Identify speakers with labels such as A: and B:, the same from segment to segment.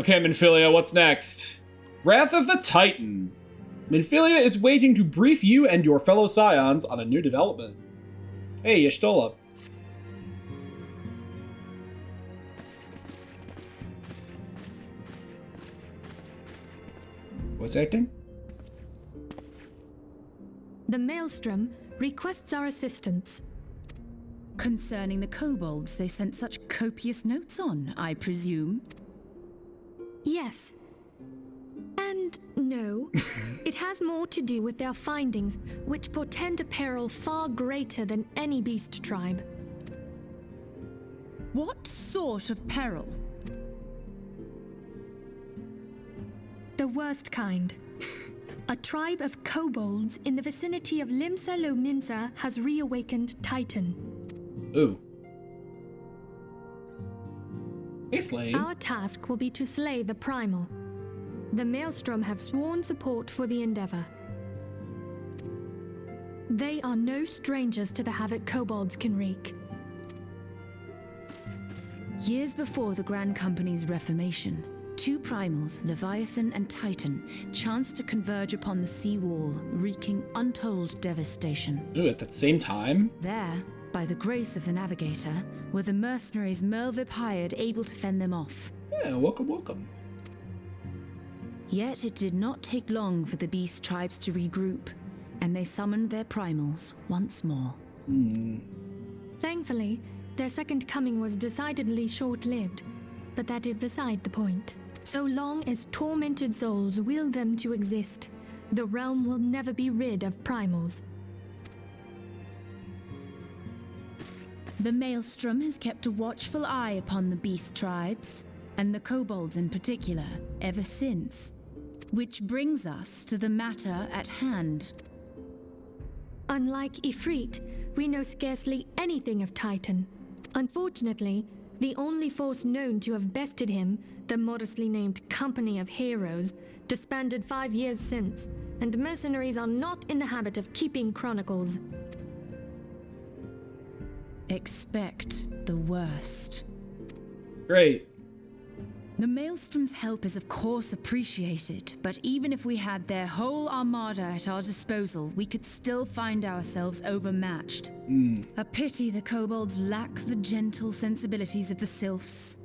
A: Okay, Minfilia, what's next? Wrath of the Titan. Minfilia is waiting to brief you and your fellow Scions on a new development. Hey, Y'shtola. What's acting?
B: The Maelstrom requests our assistance.
C: Concerning the kobolds they sent such copious notes on, I presume?
B: Yes. And no. It has more to do with their findings, which portend a peril far greater than any beast tribe.
C: What sort of peril?
B: The worst kind. A tribe of kobolds in the vicinity of Limsa Lominsa has reawakened Titan.
A: Ooh. Hey, Slade.
B: Our task will be to slay the Primal. The Maelstrom have sworn support for the endeavor. They are no strangers to the havoc kobolds can wreak.
C: Years before the Grand Company's reformation, two primals, Leviathan and Titan, chanced to converge upon the sea wall, wreaking untold devastation.
A: Ooh, at that same time?
C: There, by the grace of the Navigator, were the mercenaries Merlvip hired able to fend them off.
A: Yeah, welcome, welcome.
C: Yet it did not take long for the beast tribes to regroup, and they summoned their primals once more.
B: Thankfully, their second coming was decidedly short-lived, but that is beside the point. So long as tormented souls will them to exist, the realm will never be rid of primals.
C: The Maelstrom has kept a watchful eye upon the beast tribes, and the kobolds in particular, ever since. Which brings us to the matter at hand.
B: Unlike Ifrit, we know scarcely anything of Titan. Unfortunately, the only force known to have bested him, the modestly named Company of Heroes, disbanded 5 years since, and mercenaries are not in the habit of keeping chronicles.
C: Expect the worst.
A: Great.
C: The Maelstrom's help is of course appreciated, but even if we had their whole armada at our disposal, we could still find ourselves overmatched. A pity the kobolds lack the gentle sensibilities of the sylphs.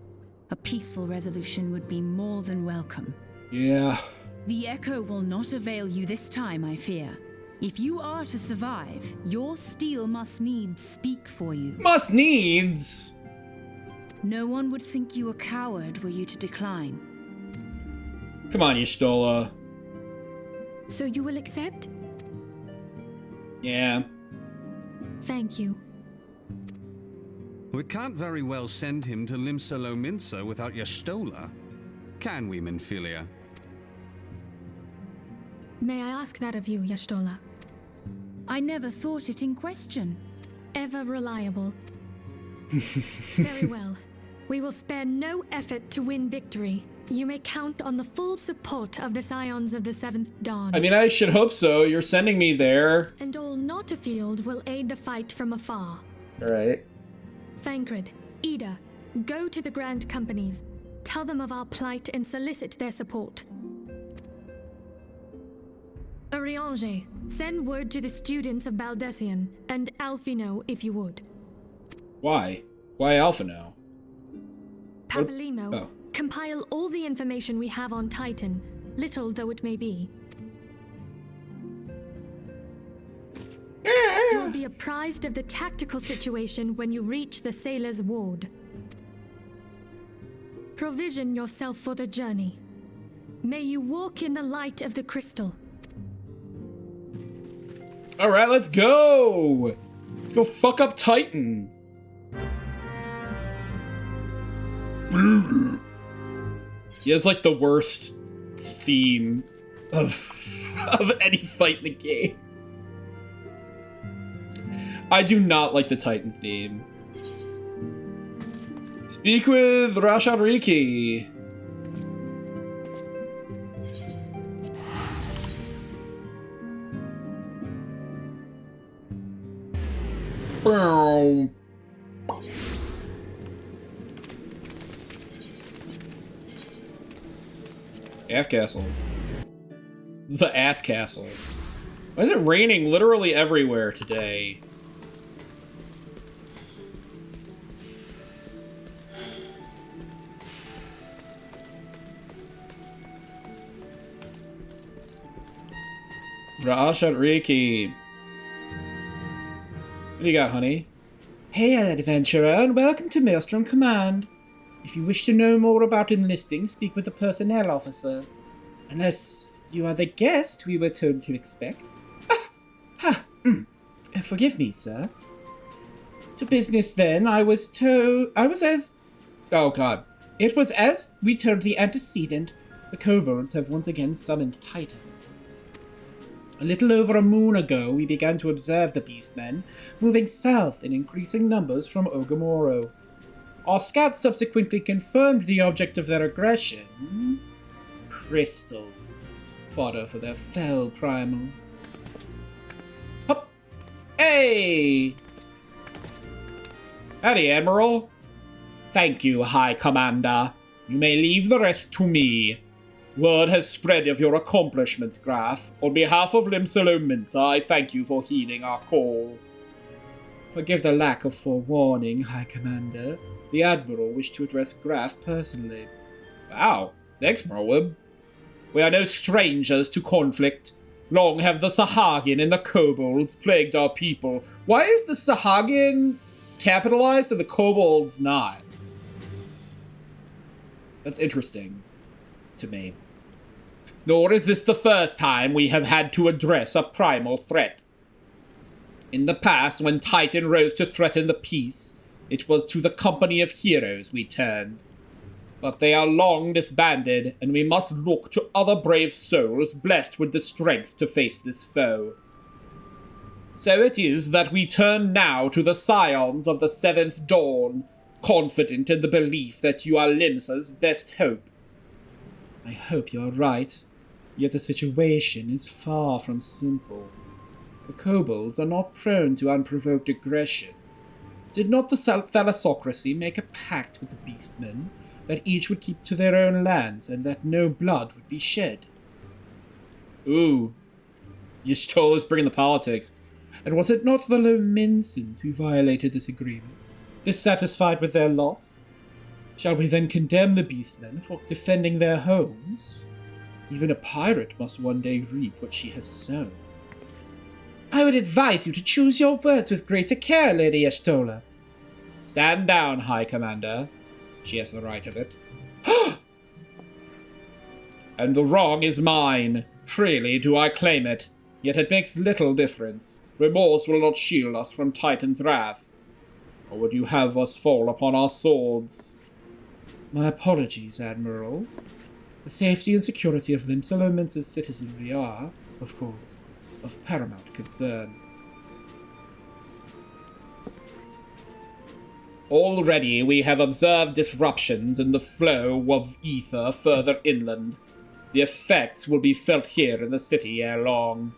C: A peaceful resolution would be more than welcome.
A: Yeah.
C: The echo will not avail you this time, I fear. If you are to survive, your steel must needs speak for you.
A: Must needs!
C: No one would think you a coward were you to decline.
A: Come on, Y'shtola.
B: So you will accept?
A: Yeah.
B: Thank you.
D: We can't very well send him to Limsa Lominsa without Y'shtola, can we, Minfilia?
B: May I ask that of you, Y'shtola?
C: I never thought it in question.
B: Ever reliable. Very well. We will spare no effort to win victory. You may count on the full support of the Scions of the Seventh Dawn.
A: I mean, I should hope so. You're sending me there.
B: And all not afield will aid the fight from afar.
A: Alright.
B: Thancred, Ida, go to the Grand Companies. Tell them of our plight and solicit their support. Urianger, send word to the students of Baldessian, and Alphino if you would.
A: Why? Why Alphino?
B: Papalimo,
A: Oh.
B: compile all the information we have on Titan, little though it may be. You will be apprised of the tactical situation when you reach the Sailor's Ward. Provision yourself for the journey. May you walk in the light of the crystal.
A: Alright, let's go! Let's go fuck up Titan. He has like the worst theme of any fight in the game. I do not like the Titan theme. Speak with Rashad Riki. Boom. Ass Castle. The Ass Castle. Why is it raining literally everywhere today? Ra'ashat Riki. What do you got, honey? Hail, adventurer, and welcome to Maelstrom Command. If you wish to know more about enlisting, speak with the personnel officer. Unless you are the guest we were told to expect. Forgive me, sir. To business, then. Oh, God. It was as we told the antecedent. The kobolds have once again summoned Titan. A little over a moon ago, we began to observe the beastmen moving south in increasing numbers from Ogamoro. Our scouts subsequently confirmed the object of their aggression. Crystals. Fodder for their fell primal. Hup! Hey! Howdy, Admiral. Thank you, High Commander. You may leave the rest to me. Word has spread of your accomplishments, Graf. On behalf of Limsalo Minsa, I thank you for heeding our call. Forgive the lack of forewarning, High Commander. The Admiral wished to address Graf personally. Wow. Thanks, Merwin. We are no strangers to conflict. Long have the Sahagin and the kobolds plagued our people. Why is the Sahagin capitalized and the kobolds not? That's interesting to me. Nor is this the first time we have had to address a primal threat. In the past, when Titan rose to threaten the peace, it was to the company of heroes we turned. But they are long disbanded, and we must look to other brave souls blessed with the strength to face this foe. So it is that we turn now to the scions of the Seventh Dawn, confident in the belief that you are Limsa's best hope. I hope you are right, yet the situation is far from simple. The kobolds are not prone to unprovoked aggression. Did not the thalassocracy make a pact with the beastmen that each would keep to their own lands and that no blood would be shed? Ooh, Y'shtola is bringing the politics. And was it not the Lominsons who violated this agreement, dissatisfied with their lot? Shall we then condemn the beastmen for defending their homes? Even a pirate must one day reap what she has sown. I would advise you to choose your words with greater care, Lady Y'shtola. Stand down, High Commander. She has the right of it. And the wrong is mine. Freely do I claim it. Yet it makes little difference. Remorse will not shield us from Titan's wrath. Or would you have us fall upon our swords? My apologies, Admiral. The safety and security of Limsalo Minsa's citizenry are, of course, of paramount concern. Already we have observed disruptions in the flow of ether further inland. The effects will be felt here in the city ere long.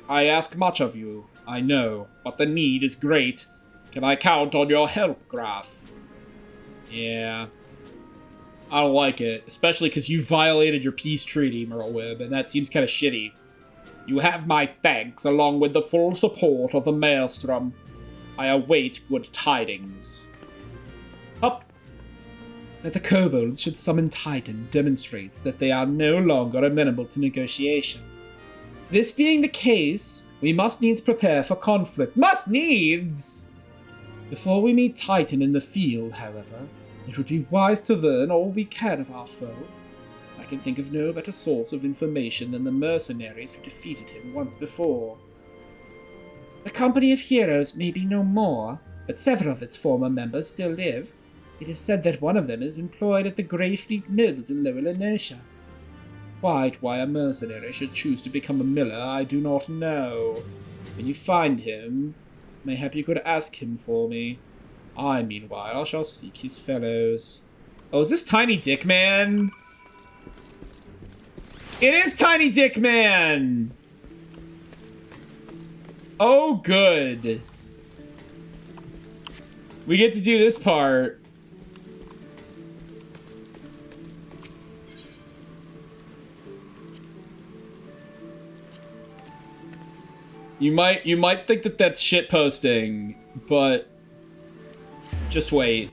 A: I ask much of you, I know, but the need is great. Can I count on your help, Graf? Yeah. I don't like it, especially because you violated your peace treaty, Merlwib, and that seems kind of shitty. You have my thanks, along with the full support of the Maelstrom. I await good tidings. Up! That the kobolds should summon Titan demonstrates that they are no longer amenable to negotiation. This being the case, we must needs prepare for conflict. Must needs! Before we meet Titan in the field, however, it would be wise to learn all we can of our foe. I can think of no better source of information than the mercenaries who defeated him once before. The company of heroes may be no more, but several of its former members still live. It is said that one of them is employed at the Greyfleet Mills in Lower Lenosha. Quite why a mercenary should choose to become a miller, I do not know. When you find him, mayhap you could ask him for me. I, meanwhile, shall seek his fellows. Oh, is this Tiny Dick Man? It is Tiny Dick Man! Oh, good. We get to do this part. You might think that that's shit posting, but just wait.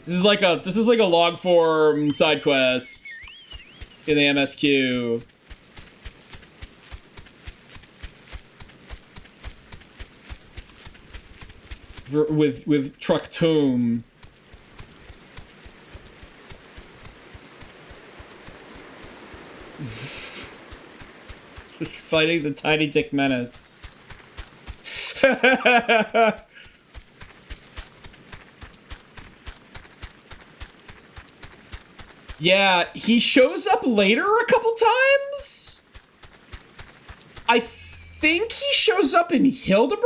A: This is like a long form side quest in the MSQ. With Truck Tomb. Fighting the Tiny Dick Menace. Yeah, he shows up later a couple times. I think he shows up in Hildebrand?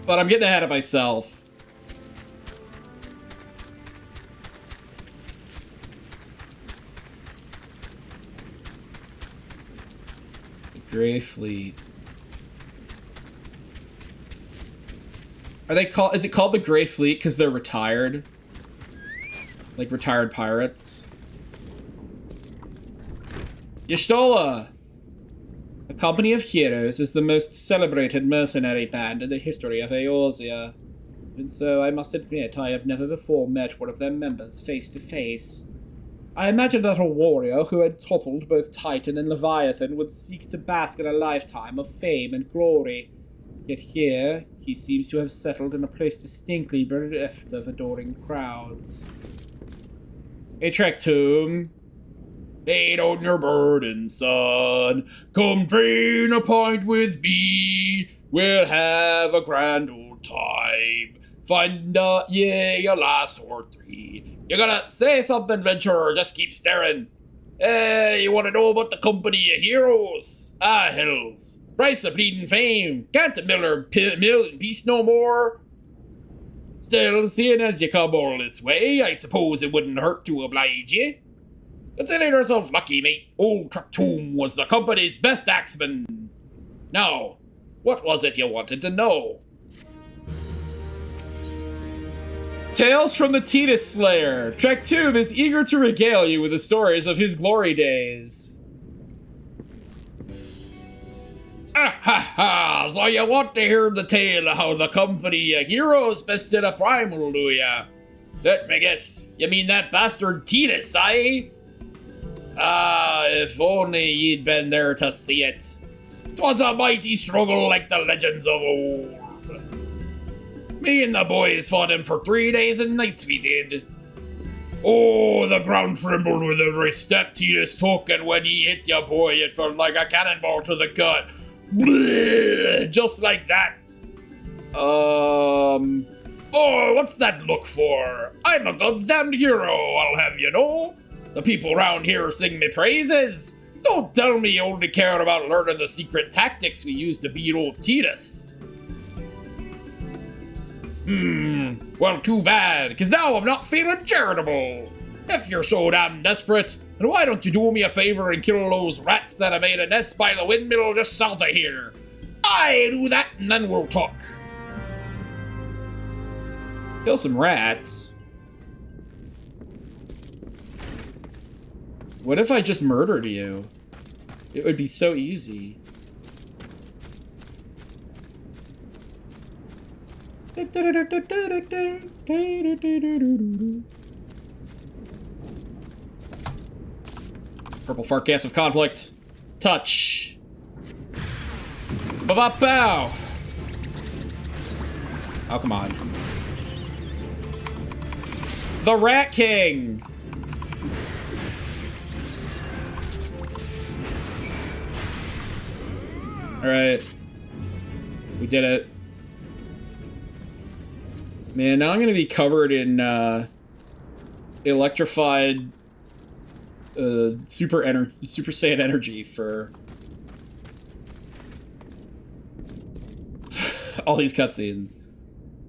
A: But I'm getting ahead of myself. Grey Fleet. Are they called? Is it called the Grey Fleet because they're retired? Like retired pirates? Y'shtola! A company of heroes is the most celebrated mercenary band in the history of Eorzea. And so I must admit I have never before met one of their members face to face. I imagined that a warrior who had toppled both Titan and Leviathan would seek to bask in a lifetime of fame and glory. Yet here, he seems to have settled in a place distinctly bereft of adoring crowds. A trek tomb. Lay down your burden, son. Come drain a pint with me. We'll have a grand old time. Find your last or three. You gotta say something, venturer. Just keep staring. Hey, you wanna know about the company of heroes? Ah, hells. Price of bleeding fame. Can't a miller mill in peace no more? Still, seeing as you come all this way, I suppose it wouldn't hurt to oblige you. Consider yourself lucky, mate. Old Truck Tomb was the company's best axeman. Now, what was it you wanted to know? Tales from the Titus Slayer. Truck Tomb is eager to regale you with the stories of his glory days. Ah ha ha! So you want to hear the tale of how the company of heroes bested a primal, do ya? Let me guess, you mean that bastard Titus, eh? Ah, if only you'd been there to see it. 'Twas a mighty struggle like the legends of old. Me and the boys fought him for 3 days and nights we did. Oh, the ground trembled with every step Titus took, and when he hit ya, boy, it felt like a cannonball to the gut. Bleh, just like that. Oh, what's that look for? I'm a God's damned hero, I'll have you know. The people round here sing me praises. Don't tell me you only care about learning the secret tactics we used to beat old Titus. Well, too bad, because now I'm not feeling charitable. If you're so damn desperate, then why don't you do me a favor and kill those rats that have made a nest by the windmill just south of here? I do that, and then we'll talk. Kill some rats? What if I just murdered you? It would be so easy. Purple fart gas of conflict. Touch. Ba-ba-bow. Oh, come on. The Rat King. Alright. We did it. Man, now I'm gonna be covered in electrified Super Saiyan energy for all these cutscenes.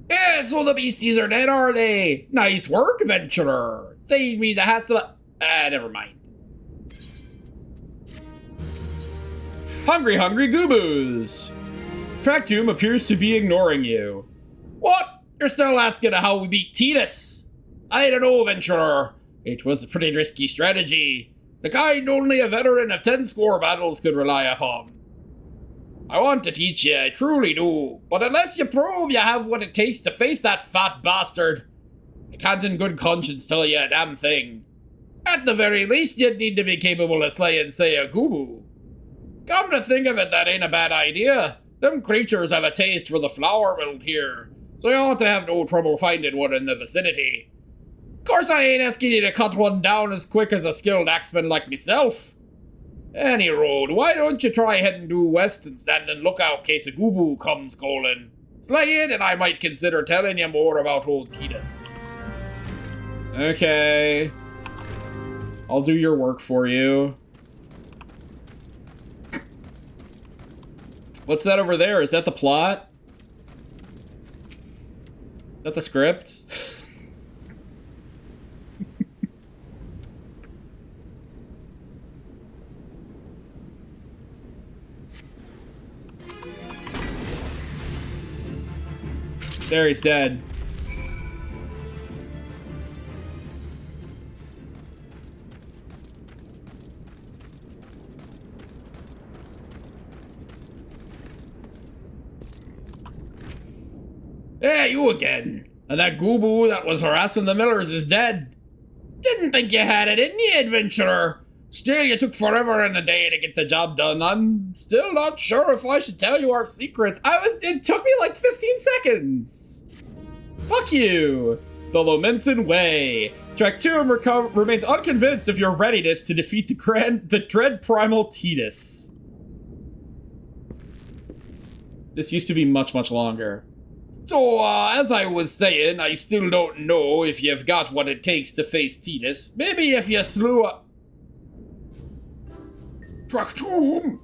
A: Yeah, so the beasties are dead, are they? Nice work, venturer. Save me the hassle. Never mind. Hungry Gooboos. Tractum appears to be ignoring you. What? You're still asking how we beat Titus? I don't know, venturer. It was a pretty risky strategy, the kind only a veteran of 10 score battles could rely upon. I want to teach you, I truly do, but unless you prove you have what it takes to face that fat bastard, I can't in good conscience tell you a damn thing. At the very least, you'd need to be capable of slaying, say, a Gubu. Come to think of it, that ain't a bad idea. Them creatures have a taste for the flower mold here, so you ought to have no trouble finding one in the vicinity. Of course, I ain't asking you to cut one down as quick as a skilled axeman like myself. Any road, why don't you try heading due west and stand in lookout case a Gubu comes calling? Slay it, and I might consider telling you more about old Titus. Okay. I'll do your work for you. What's that over there? Is that the plot? Is that the script? There, he's dead. Yeah, you again. And that Gubu that was harassing the Millers is dead. Didn't think you had it in you, adventurer. Still, you took forever and a day to get the job done. I'm still not sure if I should tell you our secrets. It took me like 15 seconds. Fuck you. The Lominson Way. Track 2 remains unconvinced of your readiness to defeat the dread primal Titus. This used to be much, much longer. So, as I was saying, I still don't know if you've got what it takes to face Titus. Maybe if you slew a... Traktoom!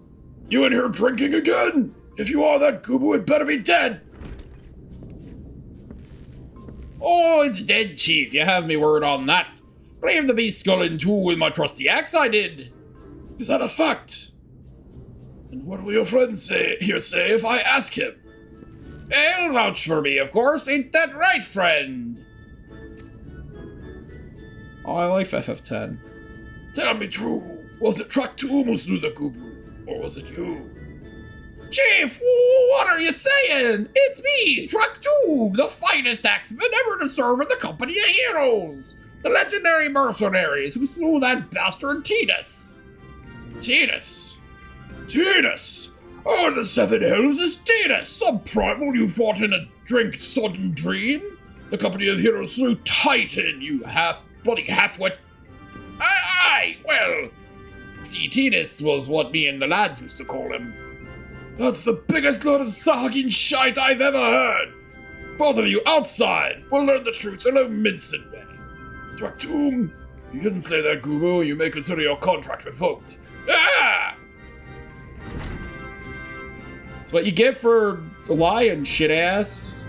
A: You in here drinking again? If you are that Gubu, it better be dead! Oh, it's dead, Chief. You have me word on that. Claimed to be sculling too with my trusty axe, I did. Is that a fact? And what will your friend say if I ask him? He'll vouch for me, of course. Ain't that right, friend? Oh, I like FF10. Tell me true. Was it Traktoom who slew the Gubu? Or was it you? Chief, what are you saying? It's me, Traktoom, the finest axeman ever to serve in the company of heroes. The legendary mercenaries who slew that bastard Titus. Titus? Oh, the Seven Hells is Titus, some primal you fought in a drink-sodden dream. The company of heroes slew Titan, you bloody half-wit. Aye, well, see, Titus was what me and the lads used to call him. That's the biggest load of sagging shite I've ever heard. Both of you outside will learn the truth in a mincing way. Traktoom, you didn't say that, Gubu. You may consider your contract revoked. Ah! That's what you get for lying, shit-ass.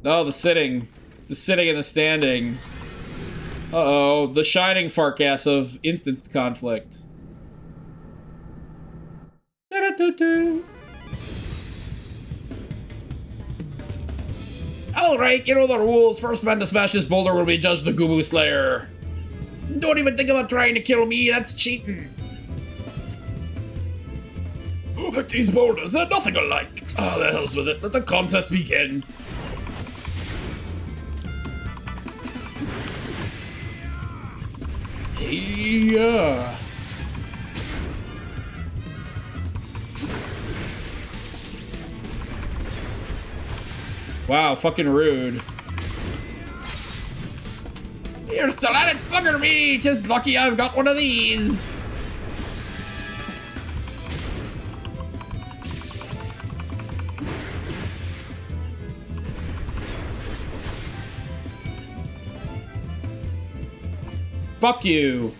A: Oh, the sitting. The sitting and the standing. Uh-oh, the shining farkas of instanced conflict. Alright, you know the rules. First man to smash this boulder will be judged the Gubu Slayer. Don't even think about trying to kill me, that's cheating. Who picked these boulders? They're nothing alike. Ah, the hell's with it. Let the contest begin. Yeah. Wow, fucking rude. You're still at it, bugger me! 'Tis lucky I've got one of these. Fuck you.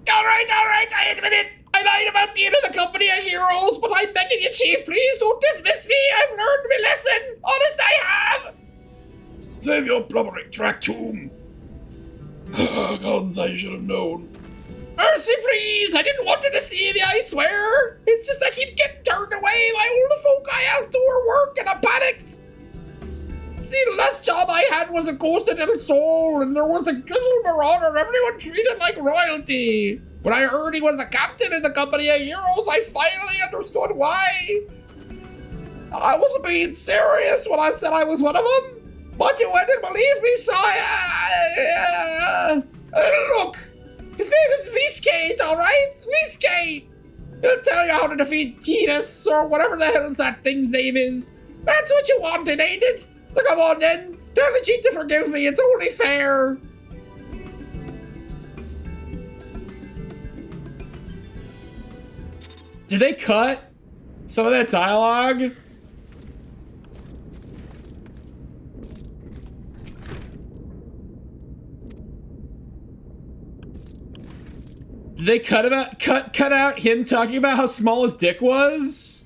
A: Alright, I admit it. I lied about being in the company of heroes, but I'm begging you, Chief, please don't dismiss me. I've learned my lesson. Honest, I have. Save your blubbering, Traktoom. Gods, I should have known. Mercy, please. I didn't want to deceive you, I swear. It's just I keep getting turned away. away my old folk. I asked to her work and I panicked. See, the last job I had was a ghosted little soul, and there was a grizzled marauder everyone treated like royalty. When I heard he was a captain in the company of heroes, I finally understood why. I wasn't being serious when I said I was one of them, but you wouldn't believe me, so look, his name is Viscate, alright? Viscate! He'll tell you how to defeat Titus, or whatever the hell that thing's name is. That's what you wanted, ain't it? So come on then, tell the cheat to forgive me, it's only fair. Did they cut some of that dialogue? Did they cut out him talking about how small his dick was?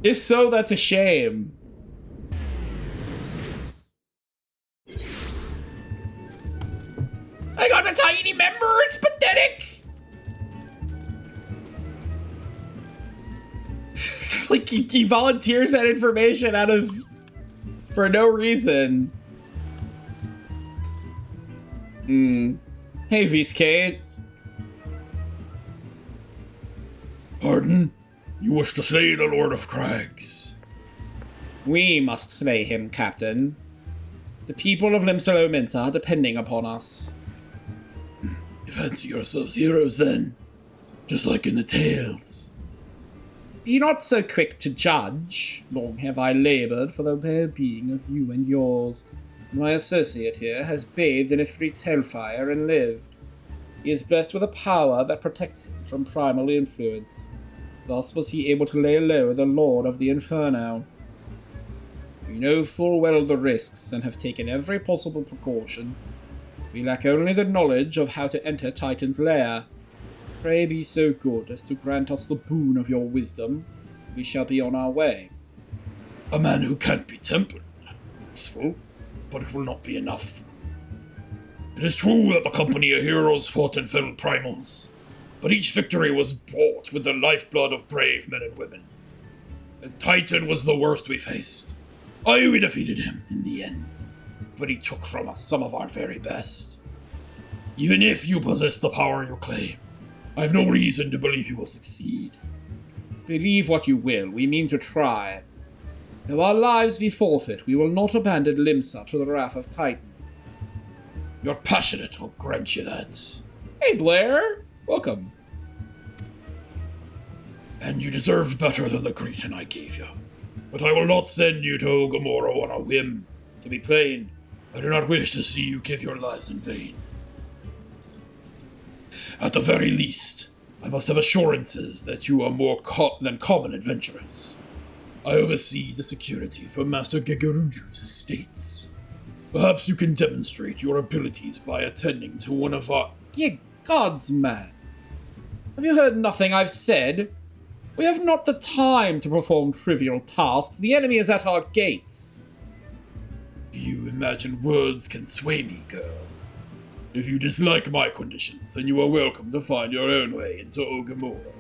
A: If so, that's a shame. I got a tiny member, it's pathetic! It's like he volunteers that information for no reason. Hey, Viscate.
E: Pardon? You wish to slay the Lord of Crags?
A: We must slay him, Captain. The people of Limsalominsa are depending upon us.
E: You fancy yourselves heroes, then? Just like in the tales.
A: Be not so quick to judge. Long have I laboured for the well-being of you and yours. My associate here has bathed in Ifrit's hellfire and lived. He is blessed with a power that protects him from primal influence. Thus was he able to lay low the Lord of the Inferno. We know full well the risks and have taken every possible precaution. We lack only the knowledge of how to enter Titan's lair. Pray be so good as to grant us the boon of your wisdom. We shall be on our way.
E: A man who can't be tempered. Useful, but it will not be enough. It is true that the company of heroes fought and felled primals, but each victory was bought with the lifeblood of brave men and women. And Titan was the worst we faced. We defeated him in the end, but he took from us some of our very best. Even if you possess the power you claim, I have no reason to believe you will succeed.
A: Believe what you will, we mean to try. Though our lives be forfeit, we will not abandon Limsa to the wrath of Titan.
E: You're passionate, I'll grant you that.
A: Hey, Blair! Welcome.
E: And you deserved better than the greeting I gave you. But I will not send you to Ogamoro on a whim. To be plain, I do not wish to see you give your lives in vain. At the very least, I must have assurances that you are more than common adventurers. I oversee the security for Master Gegeruju's estates. Perhaps you can demonstrate your abilities by attending to one of our...
A: Ye gods, man! Have you heard nothing I've said? We have not the time to perform trivial tasks. The enemy is at our gates.
E: You imagine words can sway me, girl. If you dislike my conditions, then you are welcome to find your own way into Ogamoro.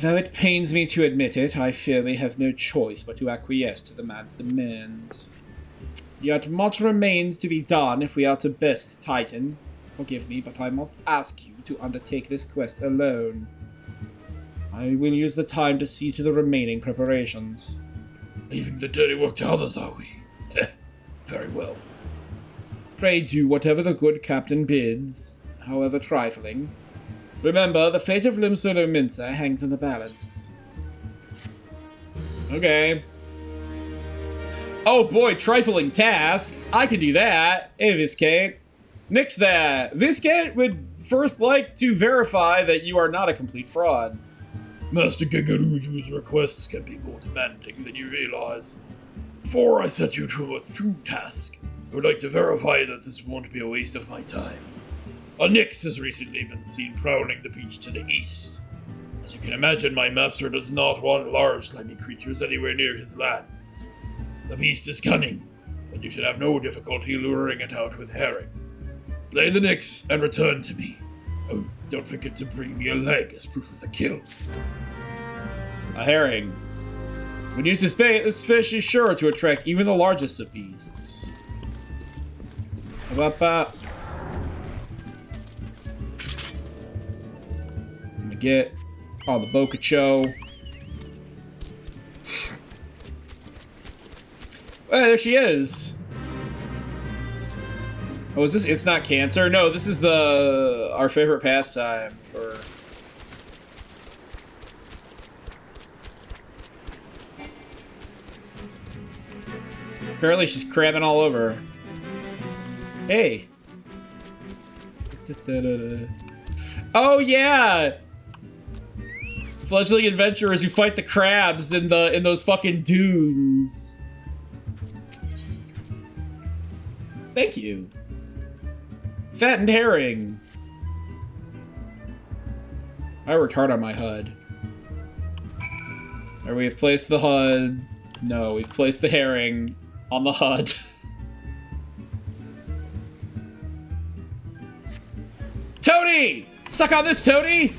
A: Though it pains me to admit it, I fear we have no choice but to acquiesce to the man's demands. Yet much remains to be done if we are to best Titan. Forgive me, but I must ask you to undertake this quest alone. I will use the time to see to the remaining preparations.
E: Leaving the dirty work to others, are we? Very well.
A: Pray do whatever the good captain bids, however trifling. Remember, the fate of Limsalominsa hangs in the balance. Okay. Oh boy, trifling tasks. I can do that. Hey, Viscate. Nix that. Viscate would first like to verify that you are not a complete fraud.
E: Master Gegeruju's requests can be more demanding than you realize. Before I set you to a true task, I would like to verify that this won't be a waste of my time. A Nyx has recently been seen prowling the beach to the east. As you can imagine, my master does not want large slimy creatures anywhere near his lands. The beast is cunning, and you should have no difficulty luring it out with herring. Slay the Nyx and return to me. Oh, don't forget to bring me a leg as proof of the kill.
A: A herring. When used as bait, this fish is sure to attract even the largest of beasts. How about that? I'm gonna get on the Bocacho. Hey, there she is. Oh, is this? It's not cancer. No, this is our favorite pastime for. Apparently, she's crabbing all over. Hey. Oh yeah. Fledgling adventurers who fight the crabs in those fucking dunes. Thank you. Fattened herring. I worked hard on my HUD. Or we've placed the HUD. No, we've placed the herring on the HUD. Tony! Suck on this, Tony!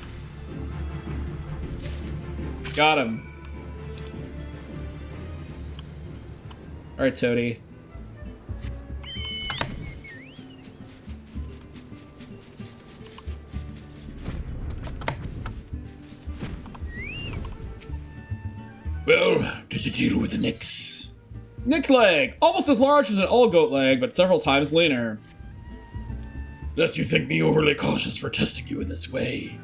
A: Got him. Alright, Tony.
E: Well, did you deal with the Nyx?
A: Nyx leg! Almost as large as an old goat leg, but several times leaner.
E: Lest you think me overly cautious for testing you in this way,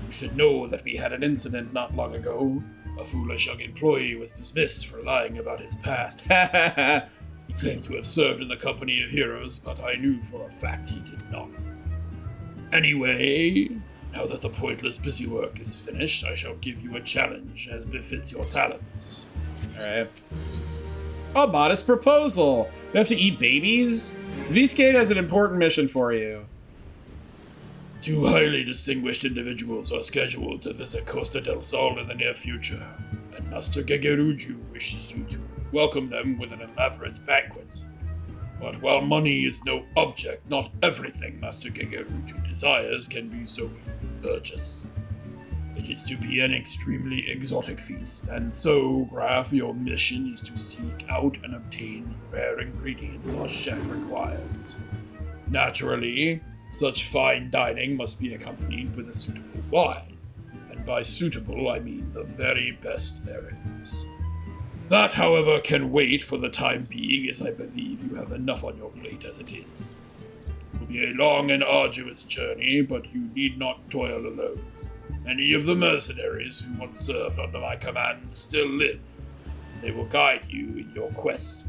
E: you should know that we had an incident not long ago. A foolish young employee was dismissed for lying about his past. Ha ha ha! He claimed to have served in the company of heroes, but I knew for a fact he did not. Anyway, now that the pointless busy work is finished, I shall give you a challenge as befits your talents.
A: Alright. A modest proposal. You have to eat babies? V-Skate has an important mission for you.
E: 2 highly distinguished individuals are scheduled to visit Costa del Sol in the near future, and Master Gegeruju wishes you to welcome them with an elaborate banquet. But while money is no object, not everything Master Gegeruju desires can be so purchased. It is to be an extremely exotic feast, and so, Graf, your mission is to seek out and obtain rare ingredients our chef requires. Naturally, such fine dining must be accompanied with a suitable wine, and by suitable I mean the very best there is. That, however, can wait for the time being, as I believe you have enough on your plate as it is. It will be a long and arduous journey, but you need not toil alone. Many of the mercenaries who once served under my command still live. They will guide you in your quest.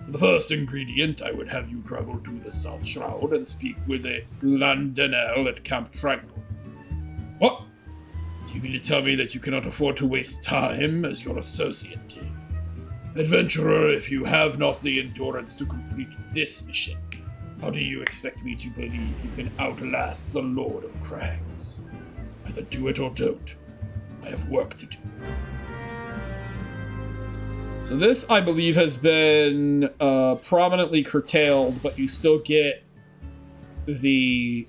E: For the first ingredient, I would have you travel to the South Shroud and speak with a Landenel at Camp Tranquil. What? Do you mean to tell me that you cannot afford to waste time as your associate did? Adventurer, if you have not the endurance to complete this mission, how do you expect me to believe you can outlast the Lord of Crags? Either do it or don't. I have work to do.
A: So this, I believe, has been prominently curtailed, but you still get the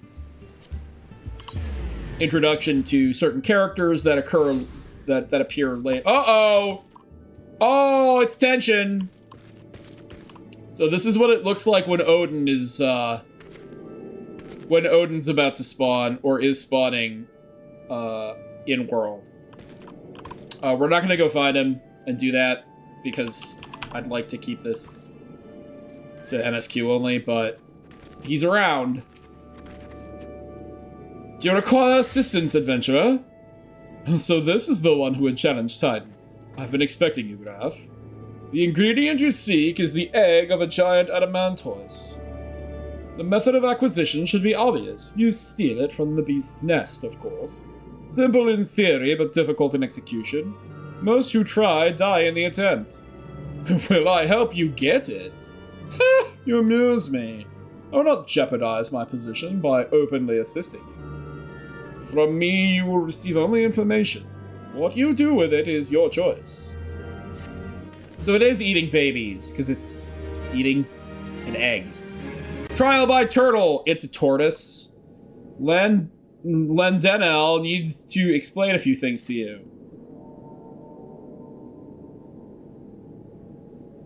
A: introduction to certain characters that occur that appear late. Uh-oh! Oh, it's tension! So this is what it looks like when Odin is when Odin's about to spawn or is spawning in world. We're not gonna go find him and do that because I'd like to keep this to MSQ only, but he's around. Do you require assistance, adventurer? So this is the one who had challenged Titan. I've been expecting you, Graf. The ingredient you seek is the egg of a giant adamantoise. The method of acquisition should be obvious. You steal it from the beast's nest, of course. Simple in theory, but difficult in execution. Most who try die in the attempt. Will I help you get it? Ha! You amuse me. I will not jeopardize my position by openly assisting you. From me, you will receive only information. What you do with it is your choice. So it is eating babies, because it's eating an egg. Trial by turtle. It's a tortoise. Lendenel needs to explain a few things to you.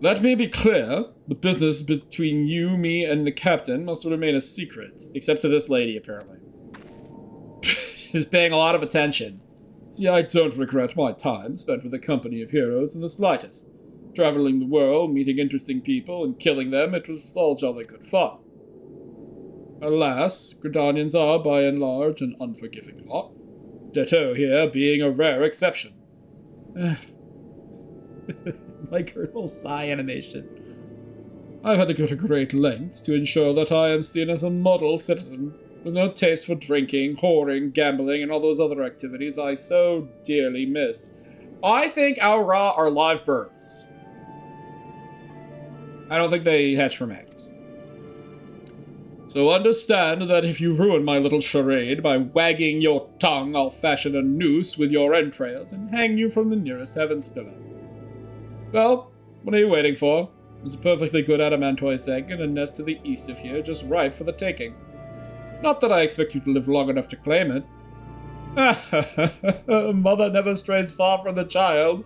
A: Let me be clear. The business between you, me, and the captain must remain a secret. Except to this lady, apparently. She's paying a lot of attention. See, I don't regret my time spent with a company of heroes in the slightest. Traveling the world, meeting interesting people, and killing them, it was all jolly good fun. Alas, Gridanians are, by and large, an unforgiving lot. Ditto here being a rare exception. Like her little sigh animation. I've had to go to great lengths to ensure that I am seen as a model citizen, with no taste for drinking, whoring, gambling, and all those other activities I so dearly miss. I think Aura are live births. I don't think they hatch from eggs. So understand that if you ruin my little charade by wagging your tongue, I'll fashion a noose with your entrails and hang you from the nearest heaven's pillar. Well, what are you waiting for? There's a perfectly good adamantoise egg in a nest to the east of here, just ripe for the taking. Not that I expect you to live long enough to claim it. Mother never strays far from the child,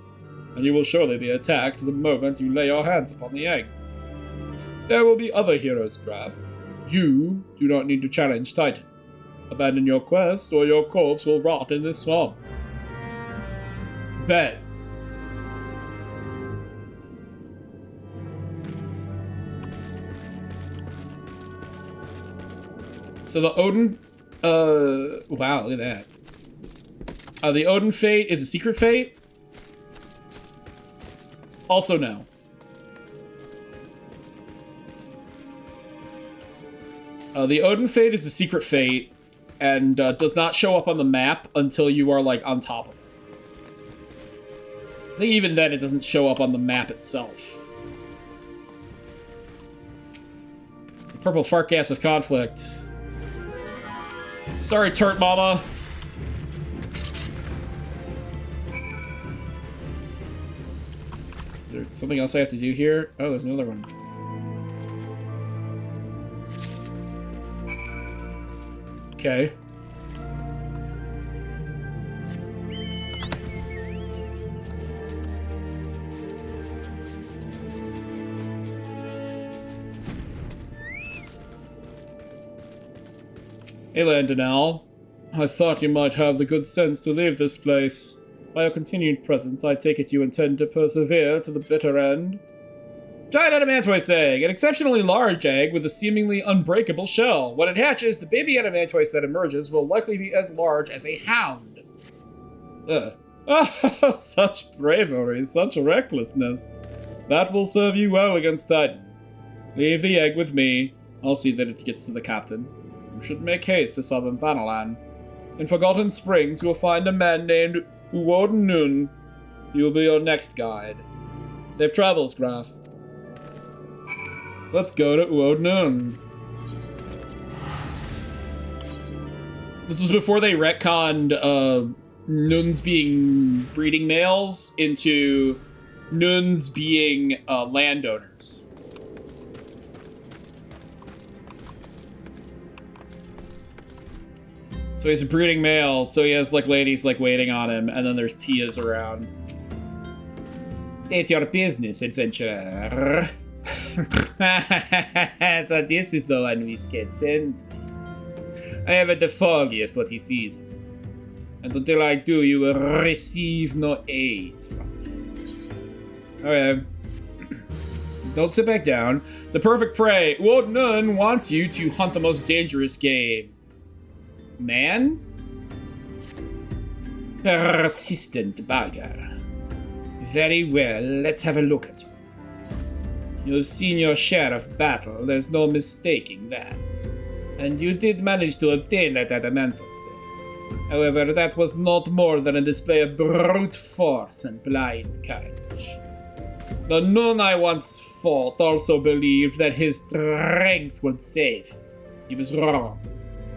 A: and you will surely be attacked the moment you lay your hands upon the egg. There will be other heroes, Graf. You do not need to challenge Titan. Abandon your quest, or your corpse will rot in this swamp. Bet. So the Odin, wow, look at that. The Odin fate is a secret fate? Also no. The Odin fate is a secret fate, and does not show up on the map until you are, like, on top of it. I think even then it doesn't show up on the map itself. The purple fart gas of conflict. Sorry, Turt Mama. Is there something else I have to do here? Oh, there's another one. Okay. Hey, Landonal. I thought you might have the good sense to leave this place. By your continued presence, I take it you intend to persevere to the bitter end. Giant adamantoise egg, an exceptionally large egg with a seemingly unbreakable shell. When it hatches, the baby adamantoise that emerges will likely be as large as a hound. Oh, such bravery, such recklessness. That will serve you well against Titan. Leave the egg with me. I'll see that it gets to the captain. You should make haste to southern Thanalan. In Forgotten Springs, you'll find a man named Uodnun. He will be your next guide. Safe travels, Graf. Let's go to Uodnun. This was before they retconned Nuns being breeding males into Nuns being landowners. So he's a breeding male, so he has like ladies like waiting on him, and then there's Tias around. State your business, adventurer. So this is the one Whiskett sends me. I haven't the foggiest what he sees. And until I do, you will receive no aid from me. Okay. Don't sit back down. The perfect prey. Uodnun wants you to hunt the most dangerous game. Man? Persistent bugger. Very well, let's have a look at you. You've seen your share of battle, there's no mistaking that. And you did manage to obtain that adamantoise. However, that was not more than a display of brute force and blind courage. The Nun I once fought also believed that his strength would save him. He was wrong,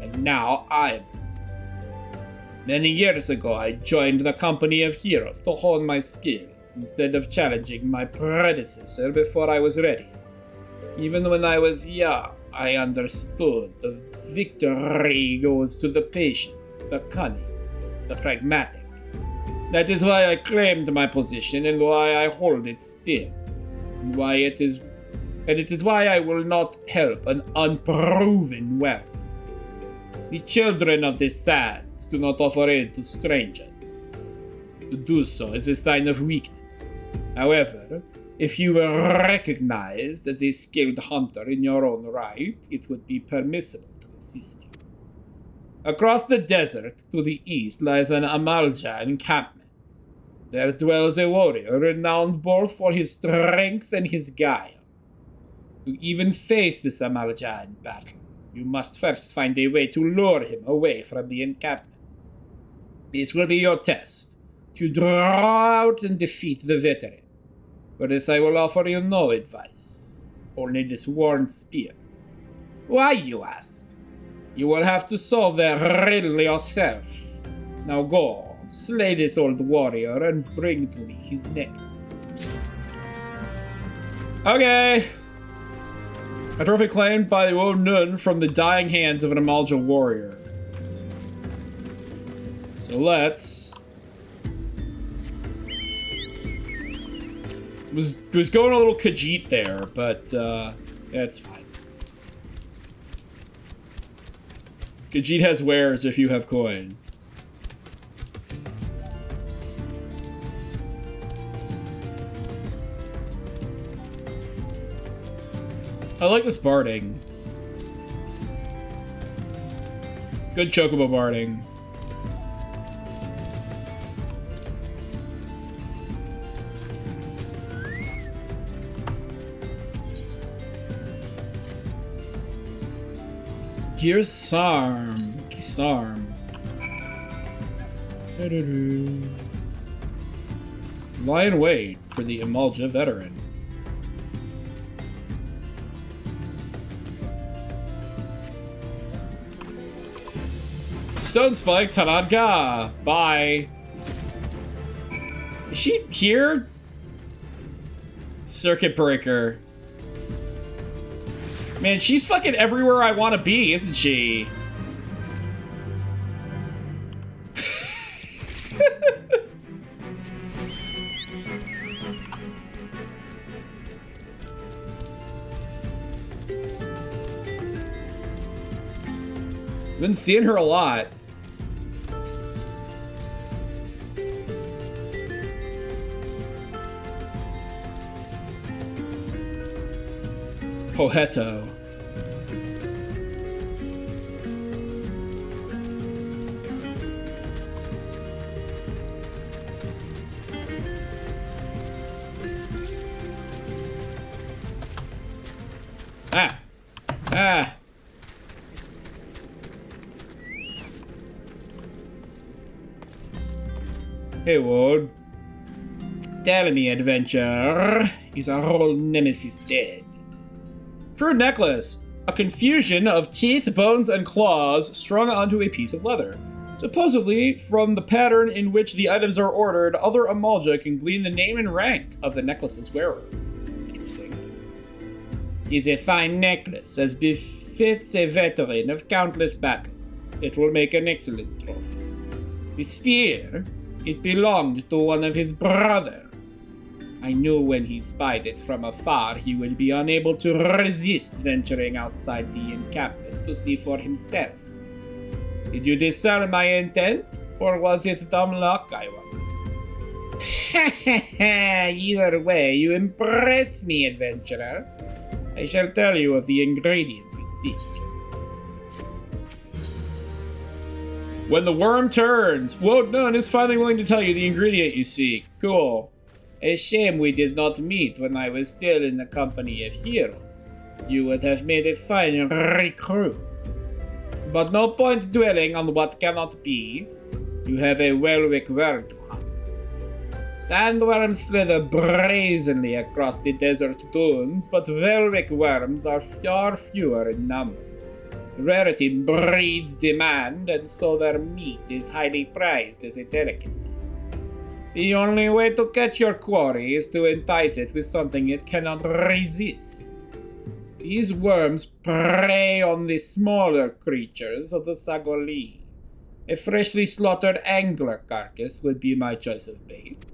A: and now I'm. Many years ago, I joined the company of heroes to hone my skills, instead of challenging my predecessor before I was ready. Even when I was young, I understood the victory goes to the patient, the cunning, the pragmatic. That is why I claimed my position and why I hold it still. And it is why I will not help an unproven weapon. The children of the sands do not offer aid to strangers. To do so is a sign of weakness. However, if you were recognized as a skilled hunter in your own right, it would be permissible to assist you. Across the desert to the east lies an Amalja encampment. There dwells a warrior renowned both for his strength and his guile. To even face this Amalja in battle, you must first find a way to lure him away from the encampment. This will be your test, to draw out and defeat the veteran. For this I will offer you no advice, only this worn spear. Why, you ask? You will have to solve that riddle yourself. Now go, slay this old warrior and bring to me his necklace. Okay. A trophy claimed by the Wo Nun from the dying hands of an Amalja warrior. So let's... Was going a little Khajiit there, but that's fine. Khajiit has wares if you have coin. I like this barding. Good chocobo barding. Gisarm. Lie in wait for the Amalja veteran. Stone Spike Tanadga. Bye. Is she here? Circuit Breaker. Man, she's fucking everywhere I want to be, isn't she? Been seeing her a lot. Poheto. Ah. Hey, Ward. Tell me, adventure, is our whole nemesis dead? True necklace. A confusion of teeth, bones, and claws strung onto a piece of leather. Supposedly, from the pattern in which the items are ordered, other Amalja can glean the name and rank of the necklace's wearer. Interesting. It is a fine necklace, as befits a veteran of countless battles. It will make an excellent trophy. The spear, it belonged to one of his brothers. I knew when he spied it from afar he would be unable to resist venturing outside the encampment to see for himself. Did you discern my intent, or was it dumb luck, I wonder? Either way, you impress me, adventurer. I shall tell you of the ingredient we seek. When the worm turns, Wo Nun is finally willing to tell you the ingredient you seek. Cool. A shame we did not meet when I was still in the company of heroes. You would have made a fine recruit. But no point dwelling on what cannot be. You have a Welwick worm to hunt. Sandworms slither brazenly across the desert dunes, but Welwick worms are far fewer in number. Rarity breeds demand, and so their meat is highly prized as a delicacy. The only way to catch your quarry is to entice it with something it cannot resist. These worms prey on the smaller creatures of the Sagoli. A freshly slaughtered angler carcass would be my choice of bait.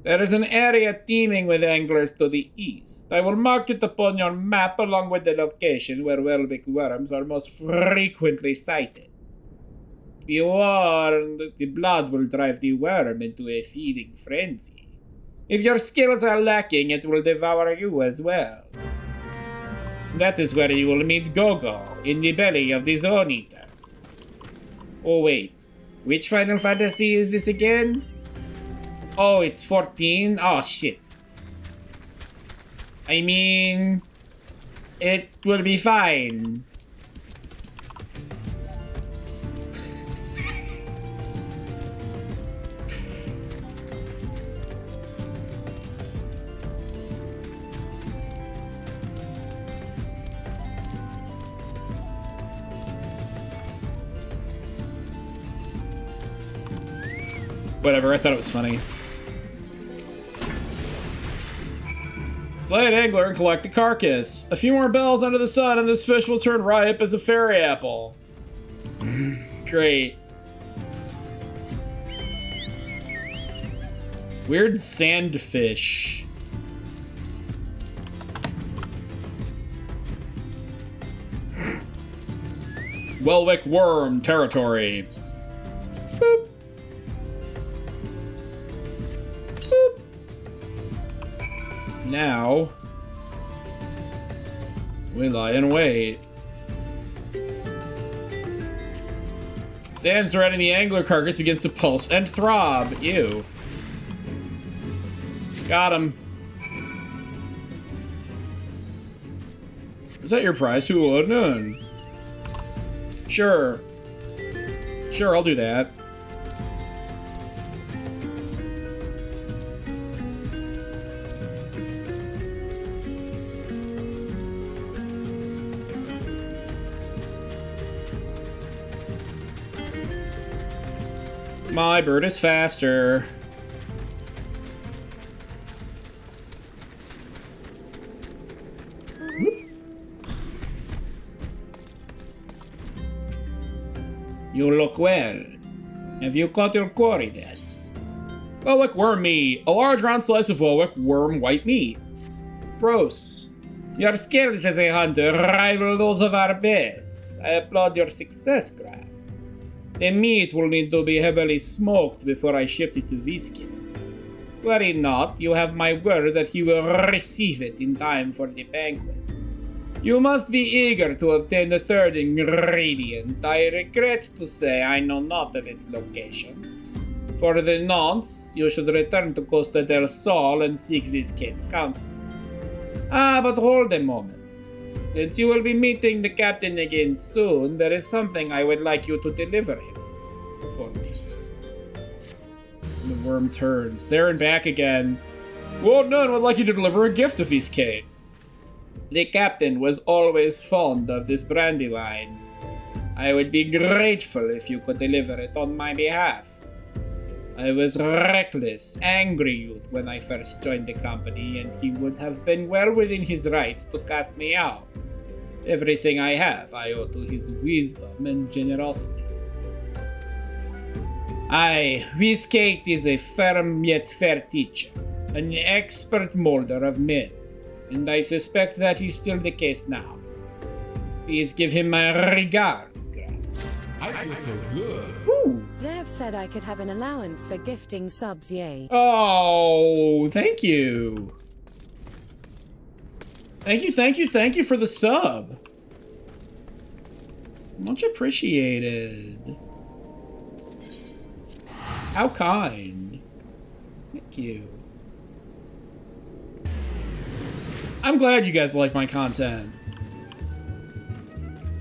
A: There is an area teeming with anglers to the east. I will mark it upon your map along with the location where Welbeck worms are most frequently sighted. Be warned, the blood will drive the worm into a feeding frenzy. If your skills are lacking, it will devour you as well. That is where you will meet Gogo, in the belly of the Zone Eater. Oh wait, which Final Fantasy is this again? Oh, it's 14? Oh shit. I mean, it will be fine. Whatever, I thought it was funny. Slay an angler and collect the carcass. A few more bells under the sun and this fish will turn ripe as a fairy apple. Great. Weird sandfish. Welwick worm territory. Boop. Boop. Now, we lie in wait. Sand surrounding the angler carcass begins to pulse and throb. Ew. Got him. Is that your prize? Who will none? Sure. Sure, I'll do that. My bird is faster. You look well. Have you caught your quarry then? Welwick worm meat. A large round slice of Welwick worm white meat. Gross. Your skills as a hunter rival those of our best. I applaud your success, Graf. The meat will need to be heavily smoked before I ship it to Viskin. Worry not, you have my word that he will receive it in time for the banquet. You must be eager to obtain the third ingredient. I regret to say I know not of its location. For the nonce, you should return to Costa del Sol and seek Viscate's counsel. Ah, but hold a moment. Since you will be meeting the captain again soon, there is something I would like you to deliver him for me. The worm turns. There and back again. Well, none would like you to deliver a gift to Viscate. The captain was always fond of this brandy wine. I would be grateful if you could deliver it on my behalf. I was a reckless, angry youth when I first joined the company, and he would have been well within his rights to cast me out. Everything I have I owe to his wisdom and generosity. Viscate is a firm yet fair teacher, an expert molder of men, and I suspect that is still the case now. Please give him my regards, Graf.
F: I feel so good.
A: Woo.
G: Dev said I could have an allowance for gifting subs, yay.
A: Oh, thank you. Thank you for the sub. Much appreciated. How kind. Thank you. I'm glad you guys like my content.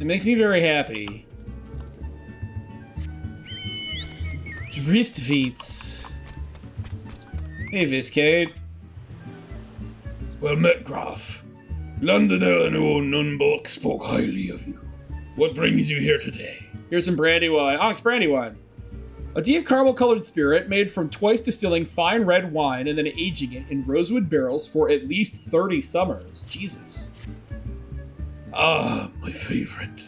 A: It makes me very happy. Wristfeet. Hey, Viscate.
E: Well met, Graf. Londoner and old Nunbok spoke highly of you. What brings you here today?
A: Here's some brandy wine. Onyx brandy wine. A deep caramel-colored spirit made from twice distilling fine red wine and then aging it in rosewood barrels for at least 30 summers. Jesus.
E: Ah, my favorite.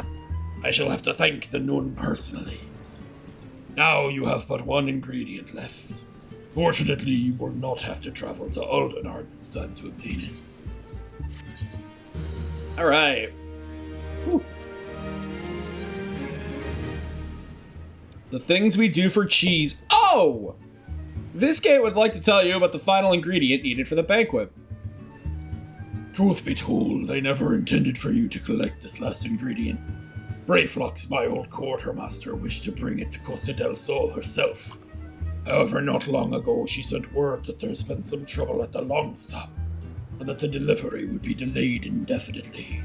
E: I shall have to thank the nun personally. Now you have but one ingredient left. Fortunately, you will not have to travel to Aldenard this time to obtain it.
A: Alright. The things we do for cheese. Oh! Viscate would like to tell you about the final ingredient needed for the banquet.
E: Truth be told, I never intended for you to collect this last ingredient. Brayflox, my old quartermaster, wished to bring it to Costa del Sol herself. However, not long ago she sent word that there's been some trouble at the long stop, and that the delivery would be delayed indefinitely.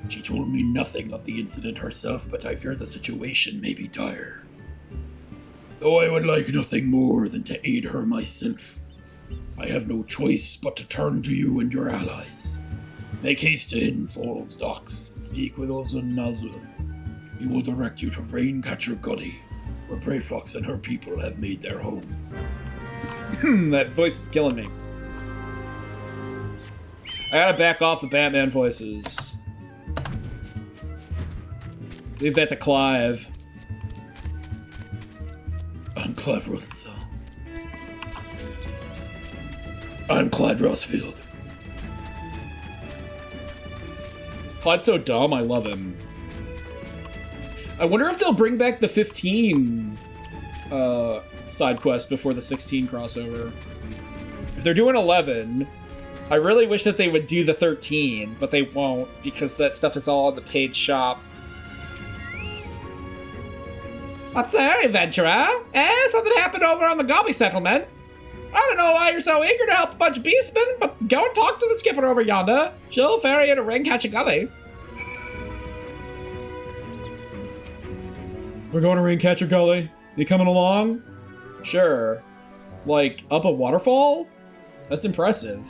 E: She told me nothing of the incident herself, but I fear the situation may be dire. Though I would like nothing more than to aid her myself, I have no choice but to turn to you and your allies. Make haste to Hidden Falls docks and speak with Ozun Nazul. He will direct you to Raincatcher Gully, where Brayflox and her people have made their home.
A: That voice is killing me. I gotta back off the Batman voices. Leave that to Clive.
E: I'm Clive Rosenthal. I'm Clyde Rossfield.
A: Clyde's so dumb, I love him. I wonder if they'll bring back the 15 side quest before the 16 crossover. If they're doing 11, I really wish that they would do the 13, but they won't because that stuff is all in the paid shop. What's there, adventurer? Something happened over on the Gobby settlement. I don't know why you're so eager to help a bunch of beastmen, but go and talk to the skipper over yonder. She'll ferry you to Raincatcher Gully. We're going to Raincatcher Gully. You coming along? Sure. Like, up a waterfall? That's impressive.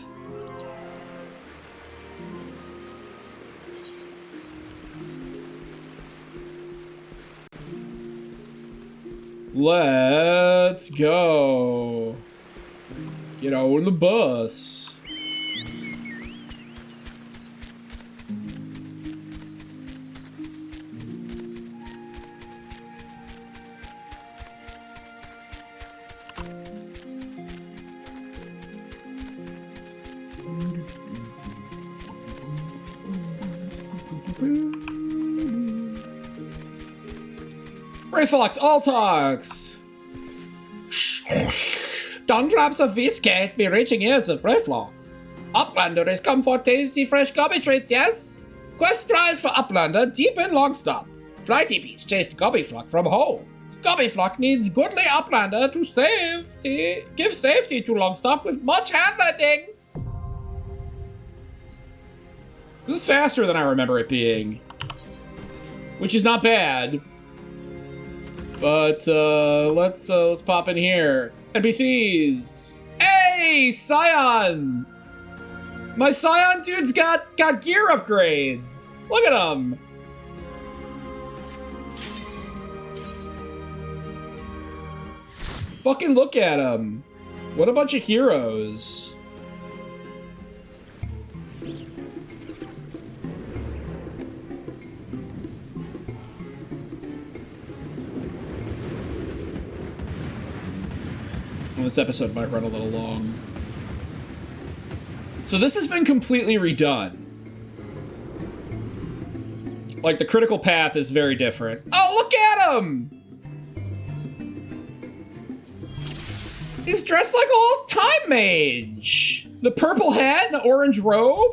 A: Let's go. Get on the bus. Brayflox, all talks. Don't drops of Viscate be reaching ears of Brayflox. Uplander is come for tasty fresh gobby treats, yes? Quest prize for Uplander, deep in Longstop. Flighty beast chased Gobbyflock from home. Gobbyflock needs goodly Uplander to give safety to Longstop with much handlending. This is faster than I remember it being, which is not bad. But let's pop in here. NPCs. Hey, Scion! My Scion dude's got gear upgrades. Look at him. Fucking look at him. What a bunch of heroes. This episode might run a little long. So this has been completely redone. Like, the critical path is very different. Oh, look at him! He's dressed like a old time mage. The purple hat and the orange robe.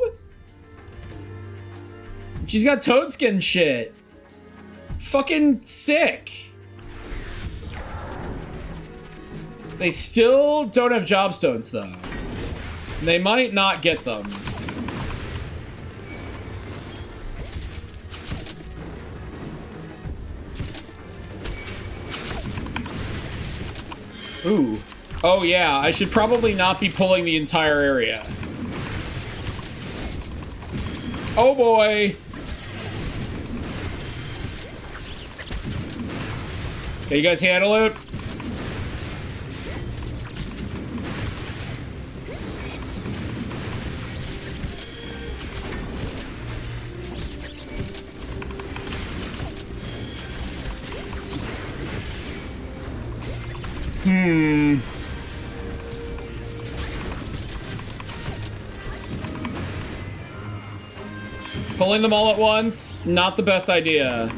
A: She's got toadskin shit. Fucking sick. They still don't have jobstones, though. They might not get them. Ooh. Oh, yeah, I should probably not be pulling the entire area. Oh, boy. Okay, you guys handle it? Pulling them all at once, not the best idea.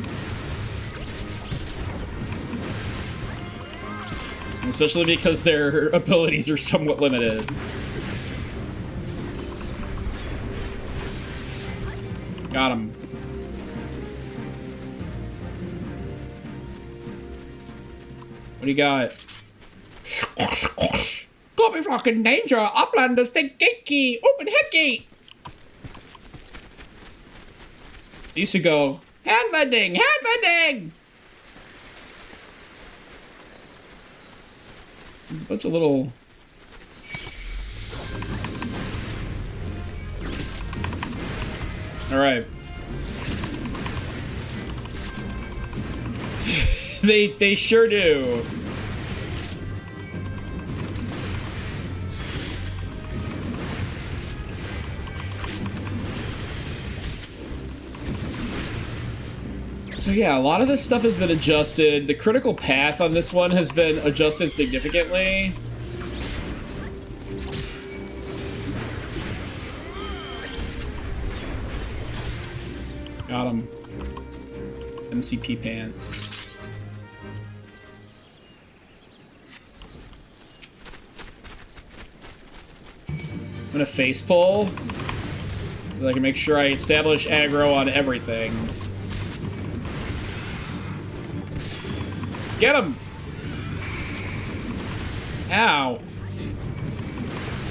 A: Especially because their abilities are somewhat limited. Got him. What do you got? Got me fucking danger! Uplanders, think geeky! Open hickey! I used to go, hand vending! Hand vending! There's a bunch of little... Alright. They sure do. So yeah, a lot of this stuff has been adjusted. The critical path on this one has been adjusted significantly. Got him. MCP pants. I'm gonna face pull so that I can make sure I establish aggro on everything. Get him! Ow.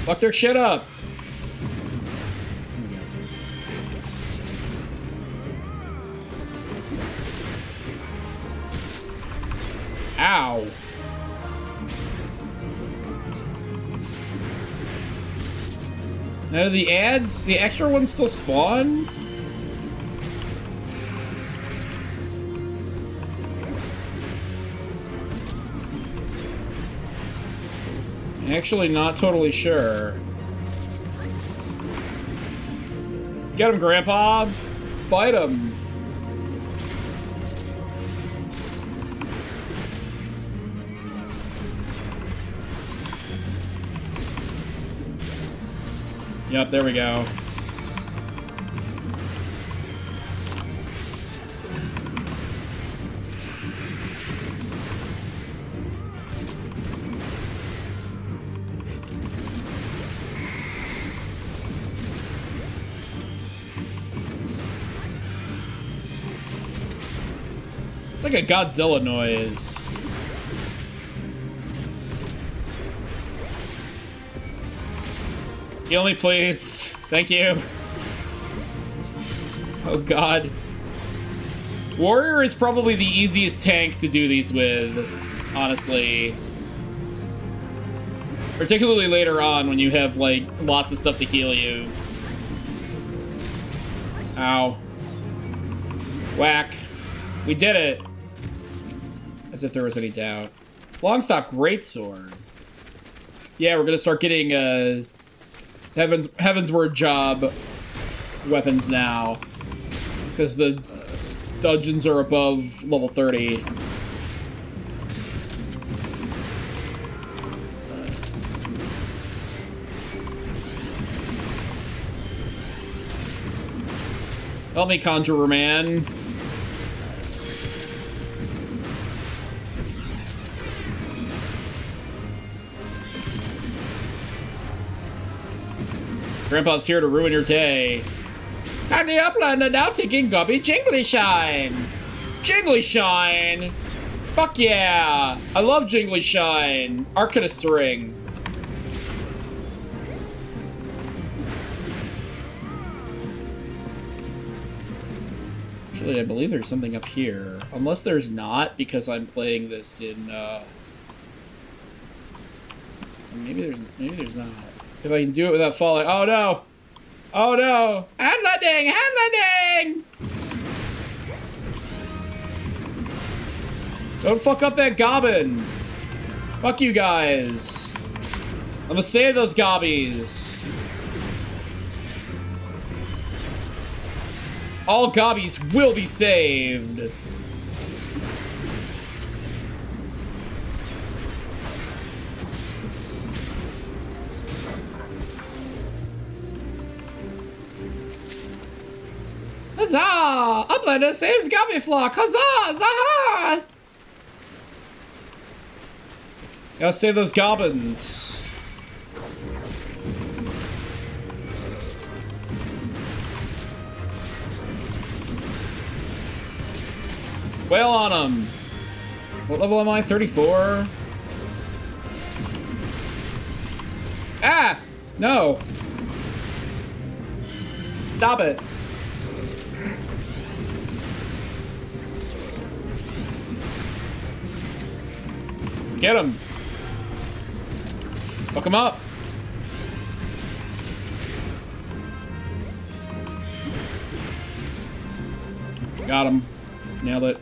A: Fuck their shit up. Ow. Now, do the ads, the extra ones still spawn? Actually, not totally sure. Get him, Grandpa! Fight him! Yep, there we go. It's like a Godzilla noise. Heal me, please. Thank you. Oh, God. Warrior is probably the easiest tank to do these with, honestly. Particularly later on when you have, like, lots of stuff to heal you. Ow. Whack. We did it. As if there was any doubt. Longstop Greatsword. Yeah, we're gonna start getting, Heaven's Word job weapons now. Because the dungeons are above level 30. Help me, Conjurer Man. Grandpa's here to ruin your day. And the upland are now taking Gubby Jingly Shine. Jingly Shine! Fuck yeah! I love Jingly Shine. Arcanist Ring. Actually, I believe there's something up here. Unless there's not, because I'm playing this in, Maybe there's not. If I can do it without falling. Oh no! Oh no! Hand landing! Hand landing! Don't fuck up that goblin! Fuck you guys! I'm gonna save those gobbies! All gobbies will be saved! Huzzah! Uplander saves Gobby Flock! Huzzah! Zaha! Gotta save those goblins. Wail on them. What level am I? 34? Ah! No. Stop it. Get him. Fuck him up. Got him. Nailed it.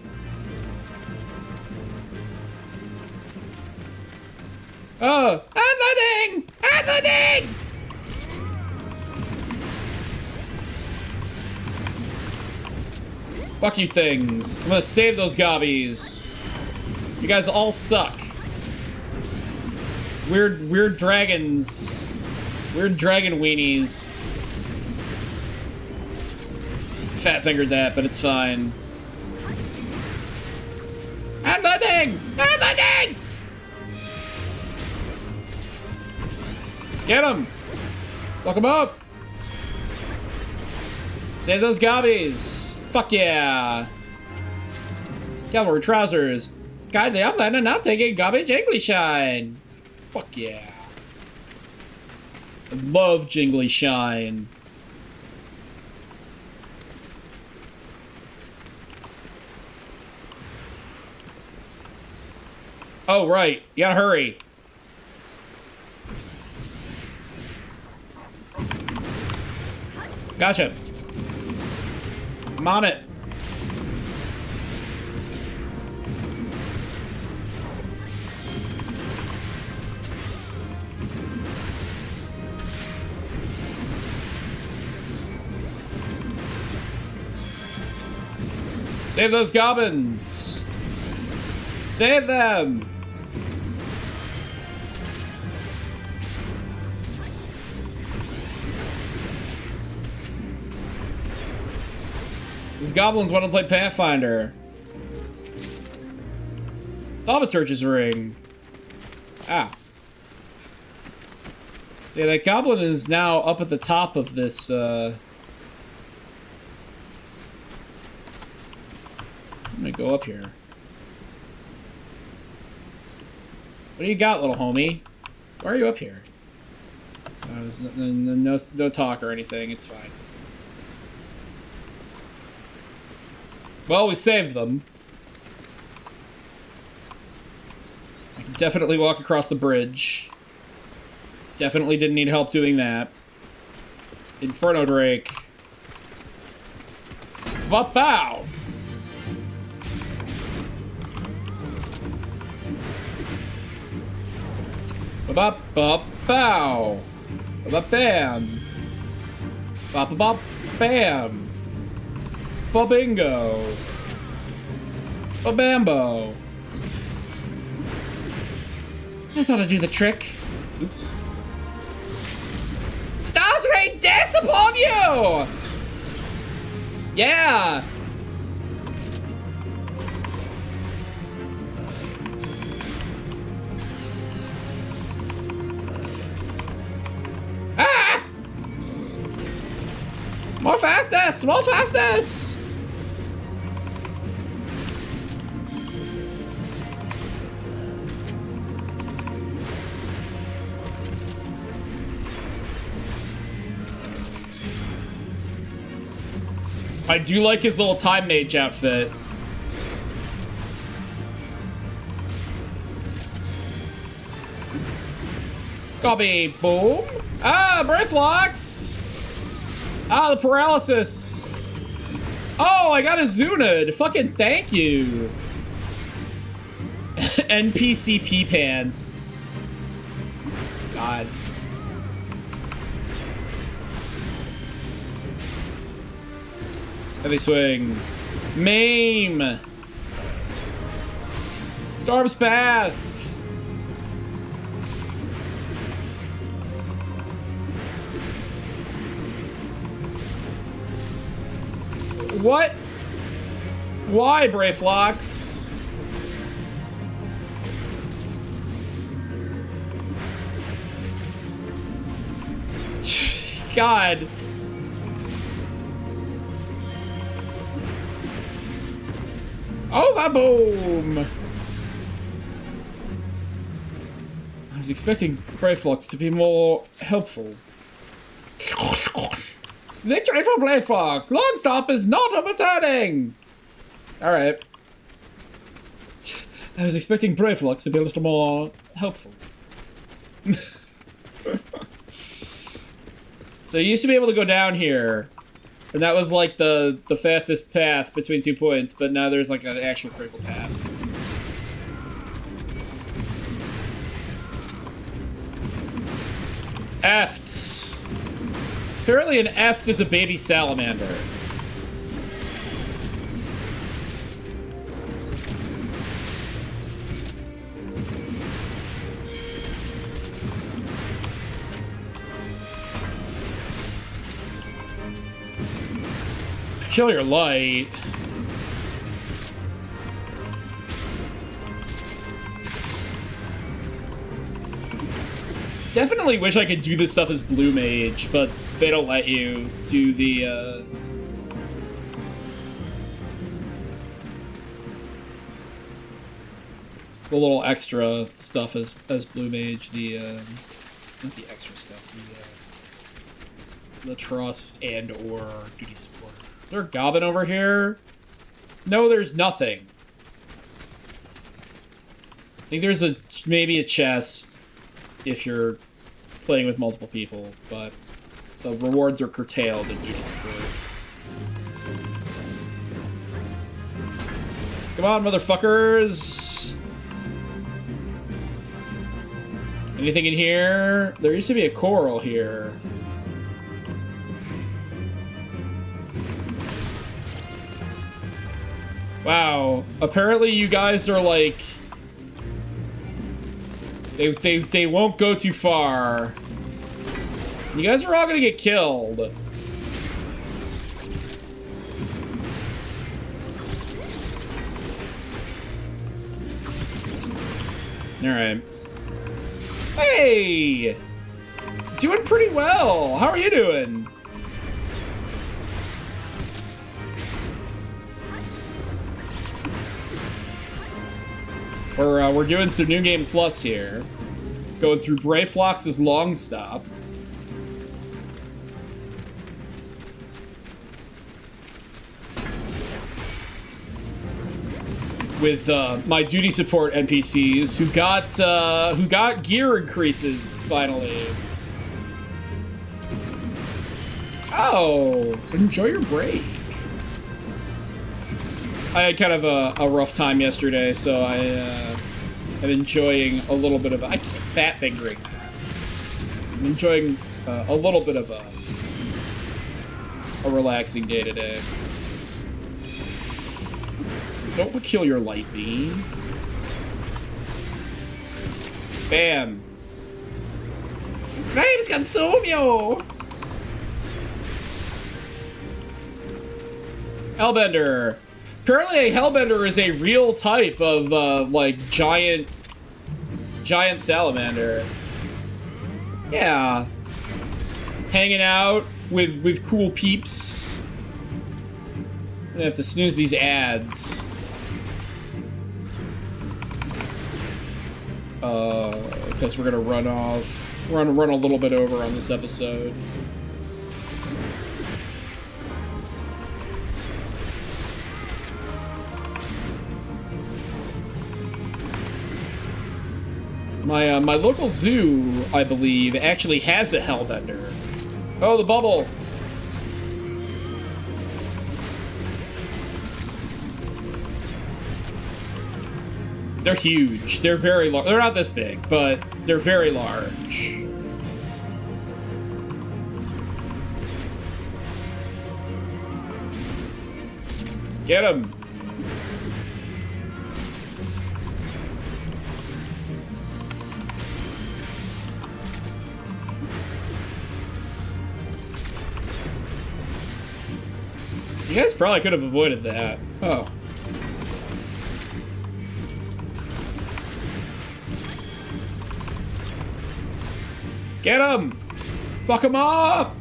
A: Oh! Unloading! Unloading! Fuck you things. I'm gonna save those gobbies. You guys all suck. Weird dragons. Weird dragon weenies. Fat fingered that, but it's fine. Unloading! Unloading! Get him! Fuck him up! Save those gobbies! Fuck yeah! Cavalry trousers! Kindly, I'm landing now taking gobby jingly shine! Fuck yeah! I love jingly shine. Oh, right. You gotta hurry. Gotcha. I'm on it. Save those goblins. Save them. These goblins want to play Pathfinder. Thaumaturge's ring. Ah. So yeah, that goblin is now up at the top of this, I'm gonna go up here. What do you got, little homie? Why are you up here? There's no talk or anything, it's fine. Well, we saved them. I can definitely walk across the bridge. Definitely didn't need help doing that. Inferno Drake. Ba-pow! Ba-ba-ba-pow! Ba-ba-bam! Ba-ba-ba-bam! Ba-bingo! Ba-bambo! That's how to do the trick. Oops. Stars rain death upon you! Yeah! Ah! More fastest! More fastest! I do like his little time mage outfit. Copy. Boom. Ah, breath locks. Ah, the paralysis. Oh, I got a Zunid. Fucking thank you. NPCP pants. God. Heavy swing. Maim. Storm's Path. What? Why, Brayflox? God. Oh, the boom! I was expecting Brayflox to be more helpful. Victory for Brayflox! Longstop is not overturning! Alright. I was expecting Brayflox to be a little more helpful. So you used to be able to go down here, and that was like the fastest path between 2 points, but now there's like an actual critical path. Efts. Apparently an eft is a baby salamander. Kill your light. Definitely wish I could do this stuff as Blue Mage, but they don't let you do the little extra stuff as Blue Mage. The not the extra stuff. The trust and or duty support. Is there a goblin over here? No, there's nothing. I think there's maybe a chest if you're playing with multiple people, but the rewards are curtailed in duty support. Come on, motherfuckers! Anything in here? There used to be a coral here. Wow, apparently you guys are like... They won't go too far. You guys are all gonna get killed. Alright. Hey! Doing pretty well. How are you doing? We're doing some New Game Plus here. Going through Brayflox's Long Stop. With my duty support NPCs who got gear increases finally. Oh, enjoy your break. I had kind of a rough time yesterday, so I am enjoying a little bit of... I keep fat fingering that. I'm enjoying a little bit of a relaxing day today. Don't kill your light beam. Bam. Flames consume you! Hellbender. Apparently a Hellbender is a real type of, like, giant salamander. Yeah. Hanging out with cool peeps. I'm gonna have to snooze these ads. Because we're gonna run off. We're gonna run a little bit over on this episode. My local zoo, I believe, actually has a Hellbender. Oh, the bubble! They're huge. They're very large. They're not this big, but they're very large. Get him! You guys probably could have avoided that. Oh. Get him! Fuck him up!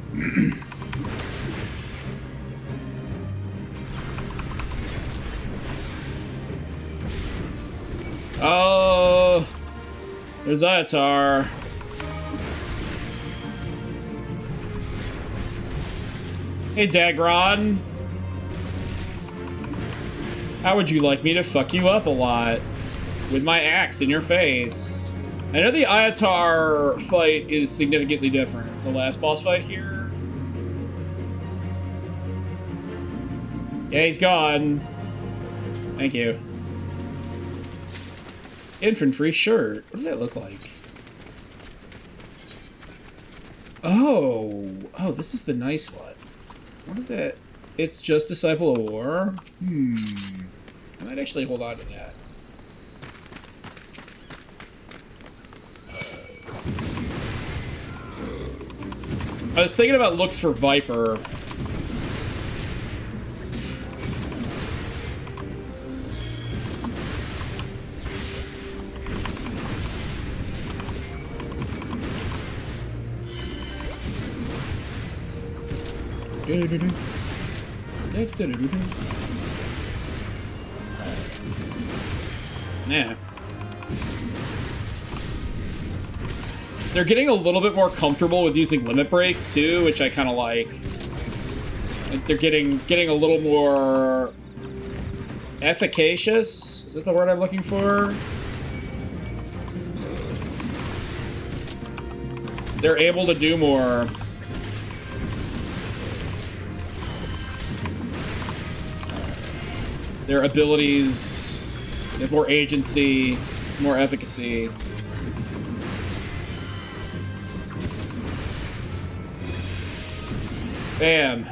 A: Oh, there's Ayatar. Hey, Dagron. How would you like me to fuck you up a lot? With my axe in your face. I know the Ayatar fight is significantly different. The last boss fight here. Yeah, he's gone. Thank you. Infantry shirt. What does that look like? Oh. Oh, this is the nice one. What is that? It's just Disciple of War? I might actually hold on to that. I was thinking about looks for Viper. Yeah. They're getting a little bit more comfortable with using limit breaks too, which I kind of like. Like they're getting a little more efficacious. Is that the word I'm looking for? They're able to do more. Their abilities, they have more agency, more efficacy. Bam.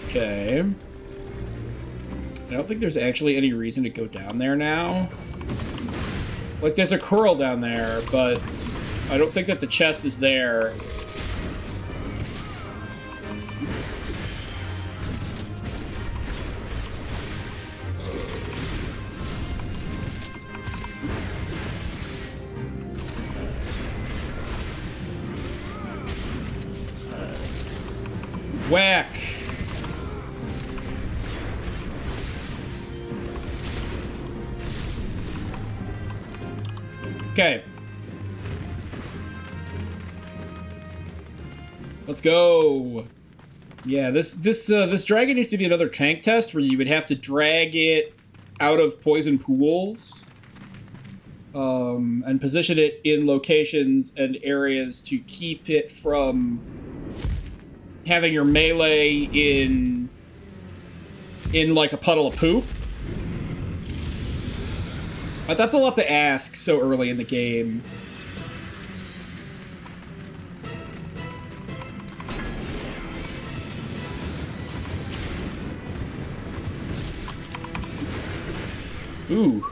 A: Okay. I don't think there's actually any reason to go down there now. Like, there's a curl down there, but I don't think that the chest is there. Whack! Okay. Let's go. Yeah, this dragon used to be another tank test where you would have to drag it out of poison pools, and position it in locations and areas to keep it from having your melee in like a puddle of poop. But that's a lot to ask so early in the game. Ooh.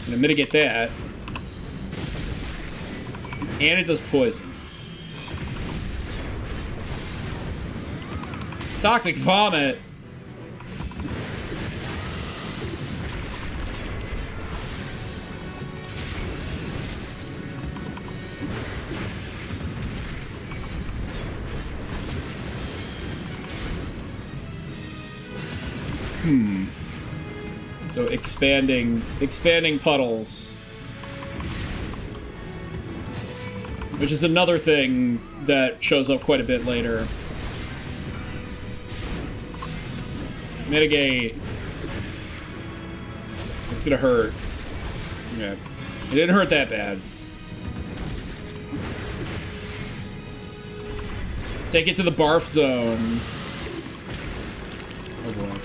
A: Gonna mitigate that. And it does poison. Toxic vomit. So expanding puddles. Which is another thing that shows up quite a bit later. Mitigate. It's gonna hurt. Yeah. It didn't hurt that bad. Take it to the barf zone. Oh boy.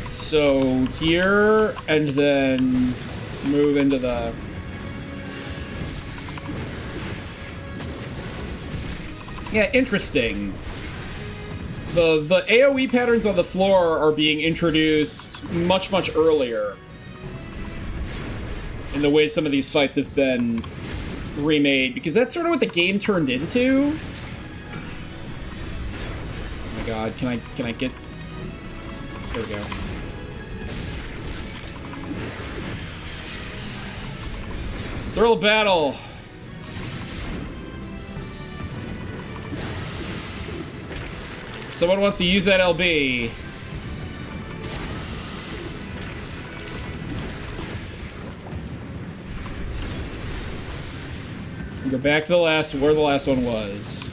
A: So here, and then move into the... Yeah, interesting. The AoE patterns on the floor are being introduced much, much earlier in the way some of these fights have been remade, because that's sort of what the game turned into. Oh my god, can I get... There we go. Thrill battle! Someone wants to use that LB. Go back to where the last one was.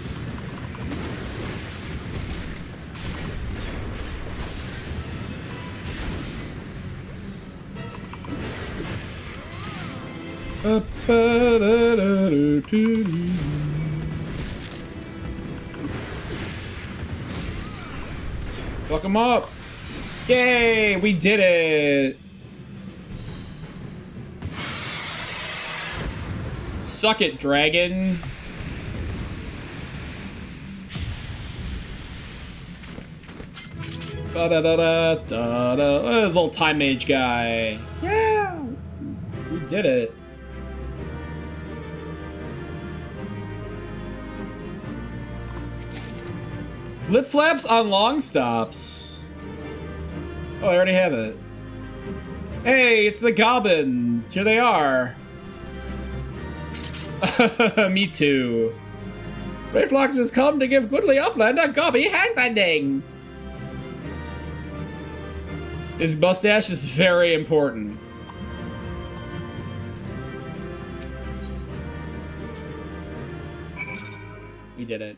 A: Fuck him up! Yay! We did it! Suck it, dragon! Da-da-da-da-da-da. Little time mage guy. Yeah! We did it. Lip flaps on long stops. Oh, I already have it. Hey, it's the goblins. Here they are. Me too. Rayflox has come to give Goodly Upland a gobby handbending. His mustache is very important. We did it.